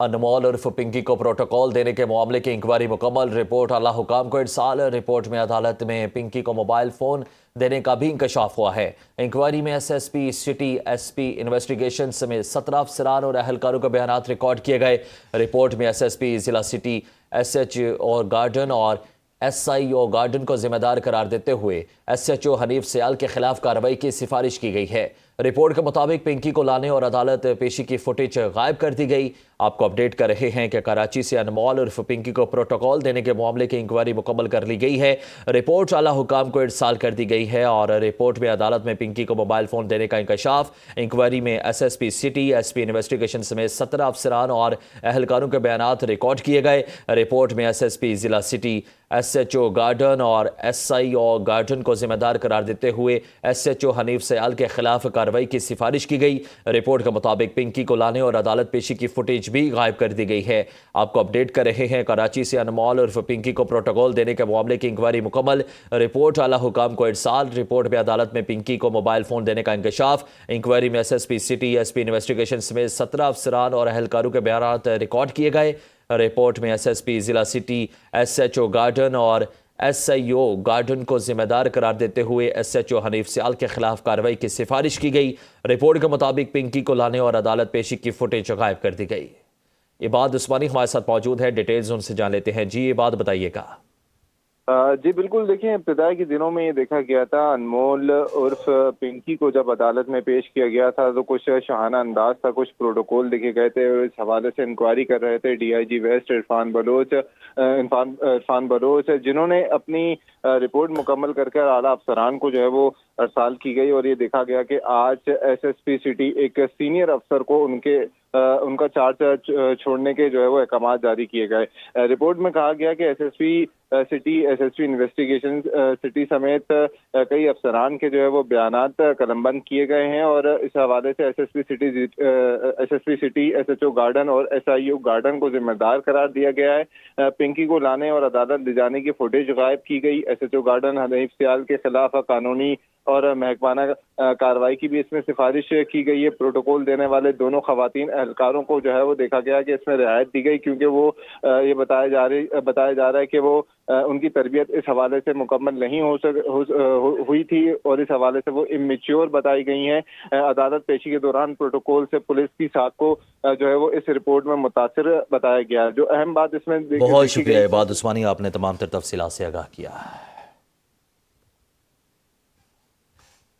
انمول عرف پنکی کو پروٹوکول دینے کے معاملے کی انکوائری مکمل، رپورٹ اعلیٰ حکام کو ارسال۔ رپورٹ میں عدالت میں پنکی کو موبائل فون دینے کا بھی انکشاف ہوا ہے۔ انکوائری میں S P city, S P investigation سمیت 17 افسران اور اہلکاروں کے بیانات ریکارڈ کیے گئے۔ رپورٹ میں ایس پی ضلع سٹی، SHO گارڈن اور SIO گارڈن کو ذمہ دار قرار دیتے ہوئے SHO حنیف سیال کے خلاف کارروائی کی سفارش کی گئی ہے۔ رپورٹ کے مطابق پنکی کو لانے اور عدالت پیشی کی فوٹیج غائب کر دی گئی۔ آپ کو اپڈیٹ کر رہے ہیں کہ کراچی سے انمول عرف پنکی کو پروٹوکول دینے کے معاملے کی انکوائری مکمل کر لی گئی ہے۔ رپورٹ اعلیٰ حکام کو ارسال کر دی گئی ہے اور رپورٹ میں عدالت میں پنکی کو موبائل فون دینے کا انکشاف۔ انکوائری میں SP سٹی، SP انویسٹیگیشن سمیت 17 افسران اور اہلکاروں کے بیانات ریکارڈ کیے گئے۔ رپورٹ میں SP ضلع سٹی، SHO گارڈن اور SIO گارڈن کو ذمہ دار قرار دیتے ہوئے SHO حنیف سیال کے خلاف کارروائی کی سفارش کی گئی۔ رپورٹ کے مطابق پنکی کو لانے اور عدالت پیشی کی فوٹیج بھی غائب کر دی گئی ہے۔ آپ کو اپڈیٹ کر رہے ہیں کراچی سے انمول عرف پنکی کو پروٹوکول دینے کے معاملے کی انکوائری مکمل، رپورٹ اعلیٰ حکام کو ارسال۔ رپورٹ میں عدالت میں پنکی کو موبائل فون دینے کا انکشاف۔ انکوائری میں SP سٹی، SP انویسٹیگیشن سمیت 17 افسران اور اہلکاروں کے بیانات ریکارڈ کیے گئے۔ رپورٹ میں SP ضلع سٹی، SHO گارڈن اور SIO گارڈن کو ذمہ دار قرار دیتے ہوئے SHO حنیف سیال کے خلاف کارروائی کی سفارش کی گئی۔ رپورٹ کے مطابق پنکی کو لانے اور عدالت پیشی کی فوٹیج غائب کر دی گئی۔ عباد عثمانی ہمارے ساتھ موجود ہے، ڈیٹیلز ان سے جان لیتے ہیں۔ جی عباد، بتائیے گا۔ جی بالکل، دیکھیں ابتدائی کے دنوں میں یہ دیکھا گیا تھا انمول عرف پنکی کو جب عدالت میں پیش کیا گیا تھا تو کچھ شاہانہ انداز تھا، کچھ پروٹوکول دیکھے گئے تھے اور اس حوالے سے انکوائری کر رہے تھے DIG ویسٹ عرفان بلوچ، جنہوں نے اپنی رپورٹ مکمل کر اعلیٰ افسران کو جو ہے وہ ارسال کی گئی۔ اور یہ دیکھا گیا کہ آج SSP سٹی ایک سینئر افسر کو ان کا چارج چھوڑنے کے جو ہے وہ احکامات جاری کیے گئے۔ رپورٹ میں کہا گیا کہ SSP city, SSP investigation city سمیت کئی افسران کے جو ہے وہ بیانات قلم بند کیے گئے ہیں اور اس حوالے سے SSP سٹی، SHO گارڈن اور SIO گارڈن کو ذمہ دار قرار دیا گیا ہے۔ پنکی کو لانے اور عدالت لے جانے کی فوٹیج غائب کی گئی۔ SHO گارڈن حنیف سیال کے خلاف قانونی اور محکمانہ کارروائی کی بھی اس میں سفارش کی گئی ہے۔ پروٹوکول دینے والے دونوں خواتین اہلکاروں کو جو ہے وہ دیکھا گیا کہ اس میں رعایت دی گئی، کیونکہ وہ یہ بتایا جا رہا ہے کہ وہ ان کی تربیت اس حوالے سے مکمل نہیں ہوئی تھی اور اس حوالے سے وہ امیچیور بتائی گئی ہیں۔ عدالت پیشی کے دوران پروٹوکول سے پولیس کی ساکھ کو جو ہے وہ اس رپورٹ میں متاثر بتایا گیا۔ جو اہم بات اس میں بہت شکریہ عباد عثمانی، آپ نے تمام تر تفصیلات سے آگاہ کیا۔